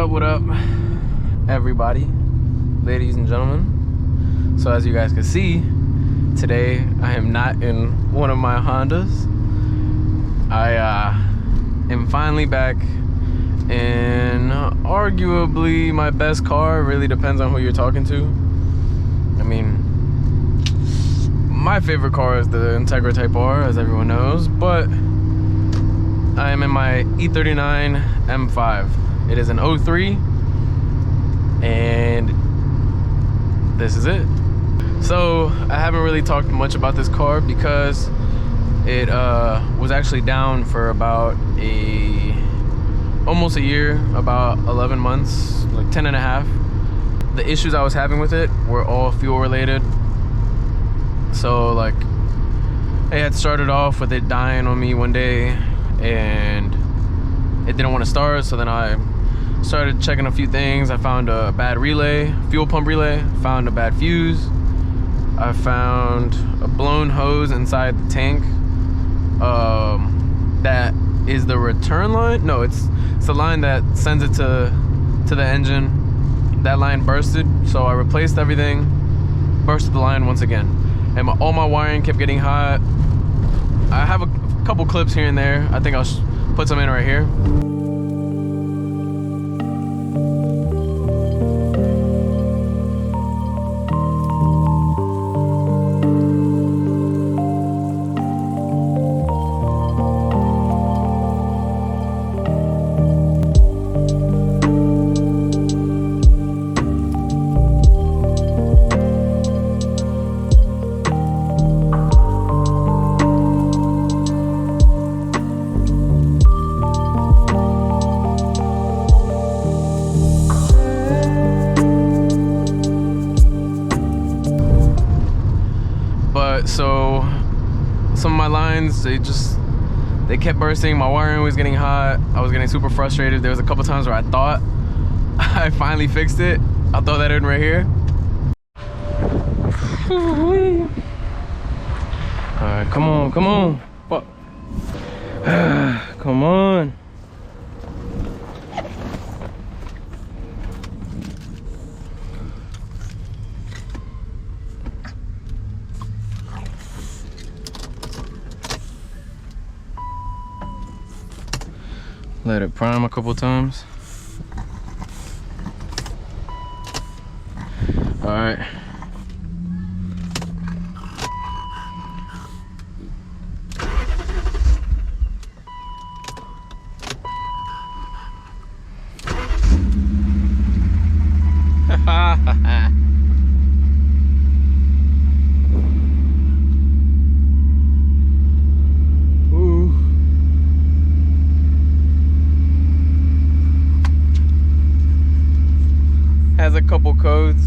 What up, everybody, ladies and gentlemen? So as you guys can see, today I am not in one of my Hondas. I am finally back in arguably my best car. It really depends on who you're talking to. I mean, my favorite car is the Integra Type R, as everyone knows, but I am in my E39 M5. It is an 03, and this is it. So I haven't really talked much about this car because it was actually down for about almost a year, about 11 months, like 10 and a half. The issues I was having with it were all fuel related. So like, it had started off with it dying on me one day and it didn't want to start. So then I started checking a few things. I found a bad relay, fuel pump relay, found a bad fuse. I found a blown hose inside the tank. That is the return line. No, it's the line that sends it to the engine. That line bursted, so I replaced everything, bursted the line once again. And all my wiring kept getting hot. I have a couple clips here and there. I think I'll put some in right here. So some of my lines, they kept bursting. My wiring was getting hot. I was getting super frustrated. There was a couple times where I thought I finally fixed it. I'll throw that in right here. All right, come on. Fuck. Come on. Let it prime a couple times. All right. Has a couple codes.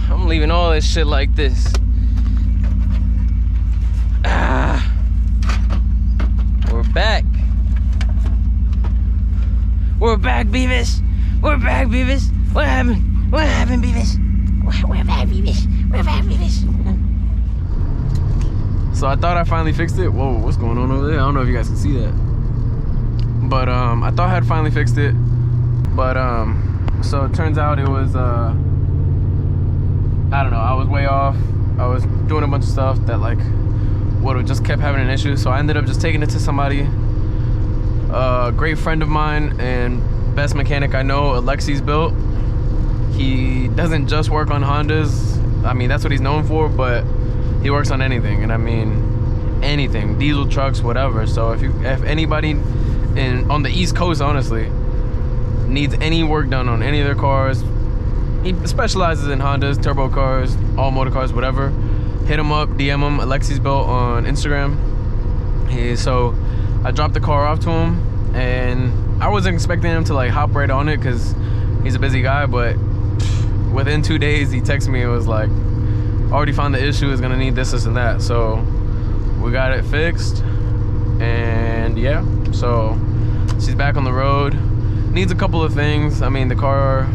I'm leaving all this shit like this. We're back. We're back, Beavis. We're back, Beavis. What happened? What happened, Beavis? We're back, Beavis. We're back, Beavis. So I thought I finally fixed it. Whoa, what's going on over there? I don't know if you guys can see that. But I thought I had finally fixed it. But so it turns out it was I don't know, I was way off. I was doing a bunch of stuff that like would have just kept having an issue. So I ended up just taking it to somebody, a great friend of mine and best mechanic I know, Alexi's built. He doesn't just work on Hondas. I mean, that's what he's known for, but he works on anything, and I mean anything, diesel trucks, whatever. So if anybody on the East Coast, honestly, needs any work done on any of their cars, he specializes in Hondas, turbo cars, all motor cars, whatever. Hit him up, DM him, Alexi's built on Instagram. So I dropped the car off to him, and I wasn't expecting him to like hop right on it because he's a busy guy, but within 2 days he texted me and was like, already found the issue, is gonna need this and that. So we got it fixed, and yeah, so she's back on the road. needs a couple of things. I mean, the car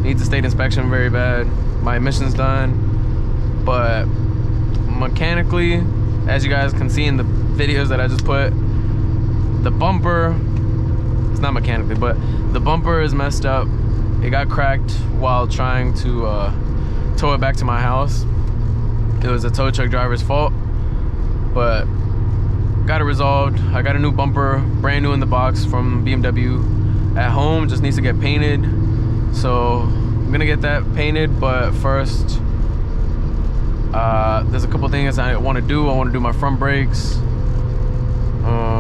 needs a state inspection very bad. My emissions done, but mechanically, as you guys can see in the videos that I just put, the bumper, it's not mechanically, but the bumper is messed up. It got cracked while trying to tow it back to my house. It was a tow truck driver's fault, but got it resolved. I got a new bumper, brand new in the box from BMW. At home, just needs to get painted. So I'm gonna get that painted, but first, there's a couple things I want to do. I want to do my front brakes.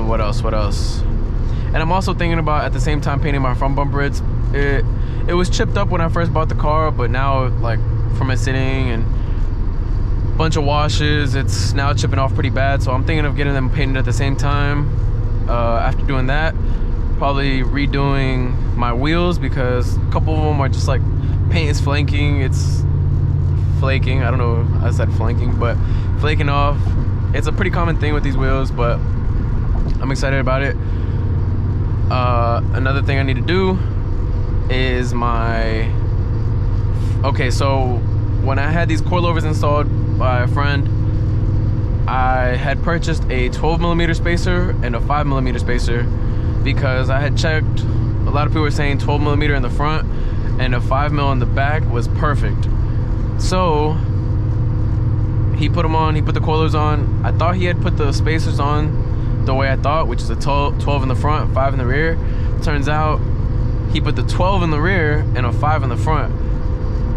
What else? And I'm also thinking about, at the same time, painting my front bumper. It was chipped up when I first bought the car, but now, like, from it sitting and a bunch of washes, it's now chipping off pretty bad. So I'm thinking of getting them painted at the same time. After doing that, probably redoing my wheels, because a couple of them are just like, paint is flaking. It's flaking. I don't know if I said flanking, but flaking off. It's a pretty common thing with these wheels, but I'm excited about it. Another thing I need to do is okay, so when I had these coilovers installed by a friend, I had purchased a 12mm spacer and a 5mm spacer, because I had checked, a lot of people were saying 12mm in the front and a 5mm in the back was perfect. So he put them on, he put the coilers on. I thought he had put the spacers on the way I thought, which is a 12 in the front, 5 in the rear. Turns out he put the 12 in the rear and a 5 in the front.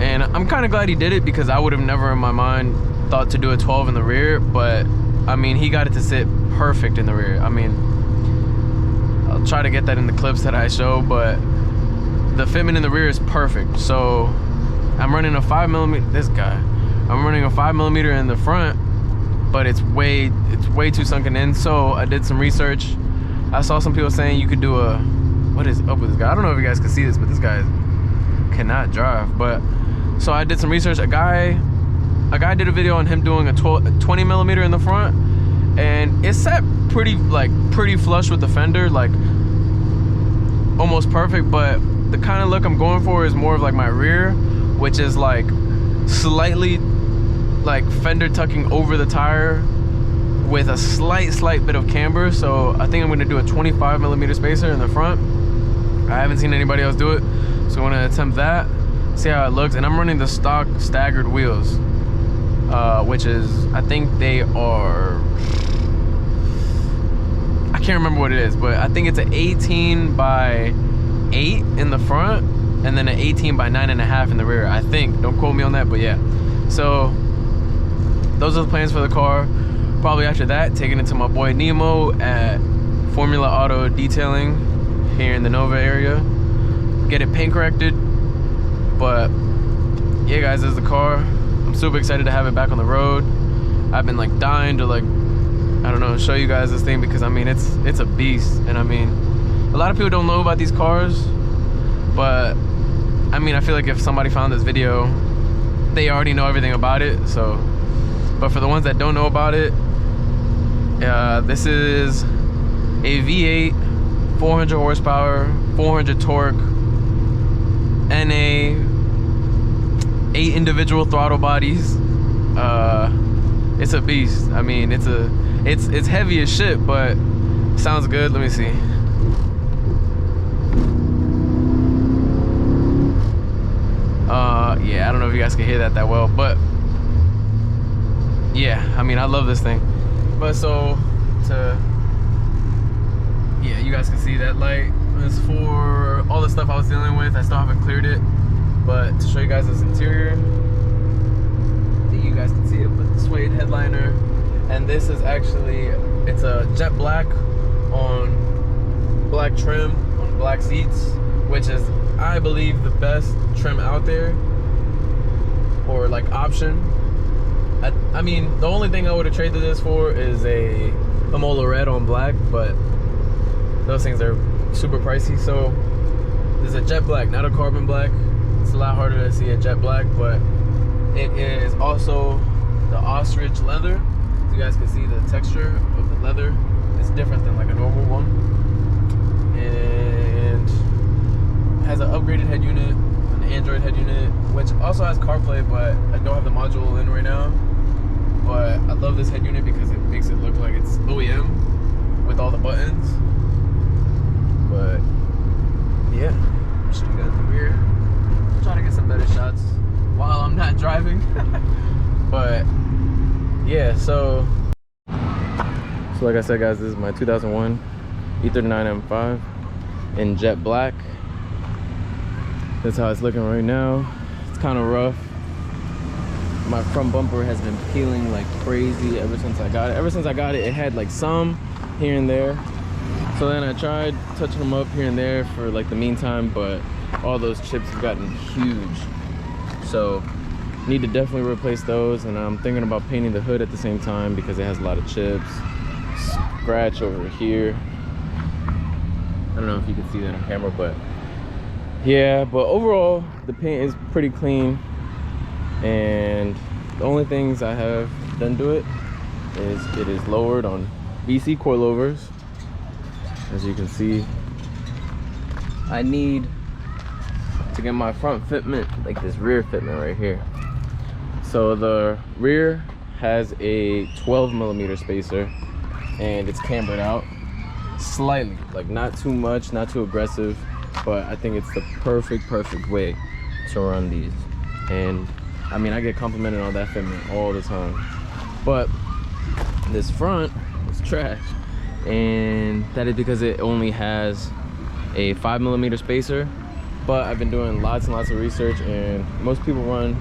And I'm kind of glad he did it, because I would have never in my mind thought to do a 12 in the rear. But I mean, he got it to sit perfect in the rear. I mean, I'll try to get that in the clips that I show, but the fitment in the rear is perfect. So I'm running a 5mm, I'm running a 5mm in the front, but it's way too sunken in. So I did some research. I saw some people saying you could do what is up with this guy? I don't know if you guys can see this, but this guy cannot drive. But so I did some research. A guy did a video on him doing a 20mm in the front, and it sat pretty flush with the fender, like almost perfect. But the kind of look I'm going for is more of like my rear, which is like slightly like fender tucking over the tire with a slight bit of camber. So I think I'm going to do a 25mm spacer in the front. I haven't seen anybody else do it, so I'm going to attempt that, see how it looks. And I'm running the stock staggered wheels, which is, I think they are, I can't remember what it is, but I think it's an 18/8 in the front and then an 18/9.5 in the rear, I think. Don't quote me on that, but yeah. So those are the plans for the car. Probably after that, taking it to my boy Nemo at Formula Auto Detailing here in the Nova area, get it paint corrected. But yeah, guys, this is the car. I'm super excited to have it back on the road. I've been like dying to, like, I don't know, show you guys this thing, because I mean, it's a beast. And I mean, a lot of people don't know about these cars, but I mean, I feel like if somebody found this video, they already know everything about it. So, but for the ones that don't know about it, this is a V8, 400 horsepower, 400 torque, NA, 8 individual throttle bodies. It's a beast. I mean, it's heavy as shit, but sounds good. Let me see. Yeah, I don't know if you guys can hear that well, but yeah, I mean, I love this thing. But so yeah, you guys can see that light is for all the stuff I was dealing with. I still haven't cleared it, but to show you guys this interior, I think you guys can see it, but the suede headliner. And this is actually, it's a jet black on black trim on black seats, which is, I believe, the best trim out there, or like option. I mean, the only thing I would have traded this for is a Mola red on black, but those things are super pricey. So this is a jet black, not a carbon black. It's a lot harder to see a jet black, but it is also the ostrich leather. So you guys can see the texture of the leather. It's different than like a normal one. And also has CarPlay, but I don't have the module in right now. But I love this head unit because it makes it look like it's OEM with all the buttons. But yeah, I'll show you guys the rear. I'm trying to get some better shots while I'm not driving. But yeah, so like I said, guys, this is my 2001 E39 M5 in jet black. That's how it's looking right now. It's kind of rough. My front bumper has been peeling like crazy ever since I got it. Ever since I got it, it had like some here and there. So then I tried touching them up here and there for like the meantime, but all those chips have gotten huge. So need to definitely replace those, and I'm thinking about painting the hood at the same time because it has a lot of chips. Scratch over here. I don't know if you can see that on camera, but yeah, but overall the paint is pretty clean, and the only things I have done to it is it is lowered on VC coilovers. As you can see, I need to get my front fitment, like this rear fitment right here. So the rear has a 12mm spacer, and it's cambered out slightly, like not too much, not too aggressive, but I think it's the perfect way to run these. And I mean, I get complimented on that fitment all the time, but this front is trash, and that is because it only has a 5mm spacer. But I've been doing lots and lots of research, and most people run,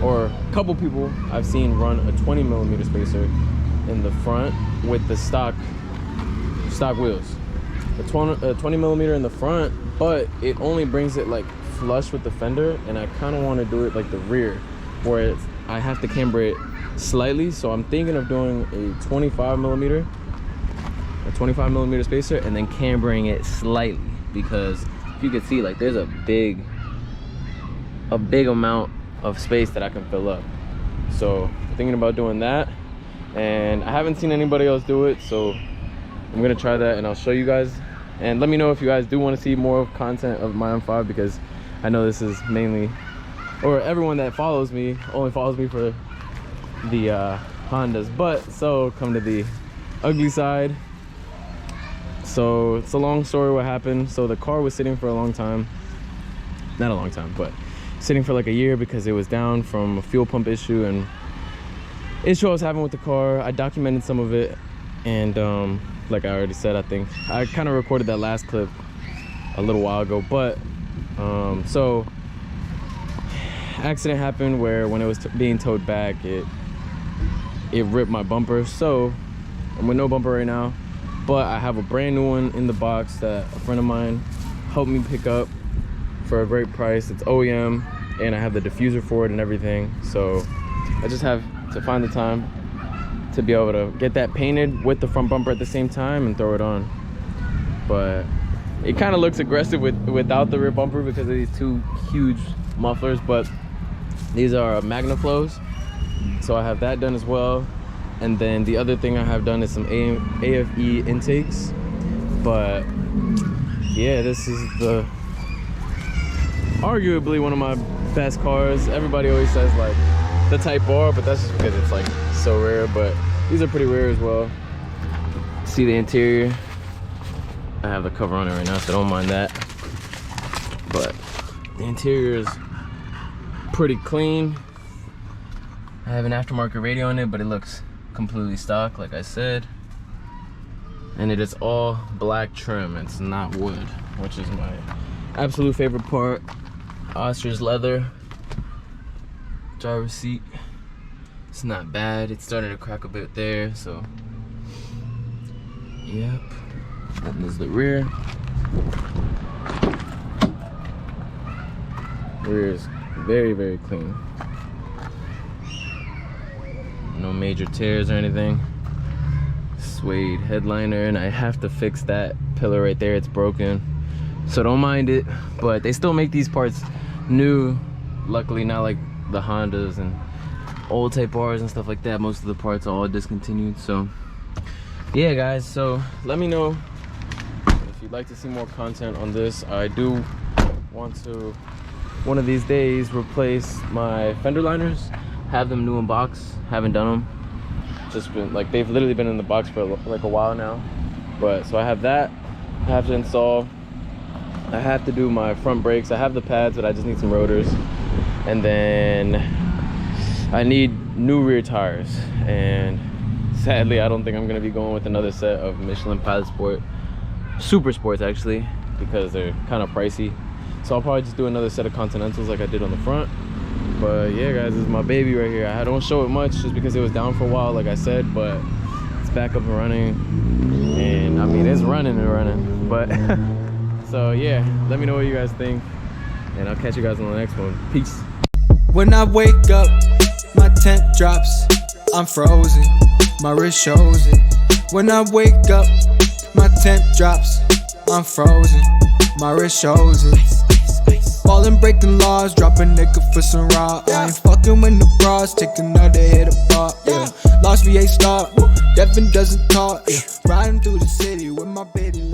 or a couple people I've seen run a 20mm spacer in the front with the stock wheels. A 20mm in the front, but it only brings it like flush with the fender, and I kind of want to do it like the rear, where I have to camber it slightly. So I'm thinking of doing a 25mm spacer and then cambering it slightly, because if you can see, like there's a big amount of space that I can fill up. So thinking about doing that, and I haven't seen anybody else do it, so I'm gonna try that and I'll show you guys. And let me know if you guys do want to see more content of my M5, because I know this is mainly, or everyone that follows me only follows me for the Hondas. But so come to the ugly side. So it's a long story what happened. So the car was sitting for a long time, not a long time, but sitting for like a year because it was down from a fuel pump issue and issue I was having with the car. I documented some of it, and like I already said, I think I kind of recorded that last clip a little while ago. But so accident happened where when it was being towed back, it ripped my bumper. So I'm with no bumper right now, but I have a brand new one in the box that a friend of mine helped me pick up for a great price. It's OEM, and I have the diffuser for it and everything. So I just have to find the time to be able to get that painted with the front bumper at the same time and throw it on. But it kind of looks aggressive without the rear bumper because of these two huge mufflers. But these are MagnaFlows, so I have that done as well. And then the other thing I have done is some AFE intakes. But yeah, this is arguably one of my best cars. Everybody always says like the Type R, but that's just because it's like so rare. But these are pretty rare as well. See the interior? I have the cover on it right now, so don't mind that. But the interior is pretty clean. I have an aftermarket radio in it, but it looks completely stock, like I said. And it is all black trim. It's not wood, which is my absolute favorite part. Ostrich leather. Driver's seat, it's not bad. It's starting to crack a bit there, so yep. And there's the rear. Rear is very clean. No major tears or anything. Suede headliner, and I have to fix that pillar right there. It's broken, so don't mind it. But they still make these parts new, luckily, not like the Hondas and old Type R's and stuff like that. Most of the parts are all discontinued. So yeah, guys, so let me know if you'd like to see more content on this. I do want to one of these days replace my fender liners, have them new in box. Haven't done them. Just been like, they've literally been in the box for like a while now. But so I have that. I have to install. I have to do my front brakes. I have the pads, but I just need some rotors. And then I need new rear tires. And sadly, I don't think I'm gonna be going with another set of Michelin Pilot Sport Super Sports, actually, because they're kind of pricey. So I'll probably just do another set of Continentals like I did on the front. But yeah, guys, this is my baby right here. I don't show it much just because it was down for a while, like I said, but it's back up and running. And I mean, it's running and running. But so yeah, let me know what you guys think, and I'll catch you guys on the next one. Peace. When I wake up, my tent drops, I'm frozen, my wrist shows it. When I wake up, my tent drops, I'm frozen, my wrist shows it. Ballin', breaking laws, drop a nigga for some raw. I ain't fucking with the bras, take another hit apart, yeah. Lost V8 start, Devin doesn't talk, yeah. Riding through the city with my baby.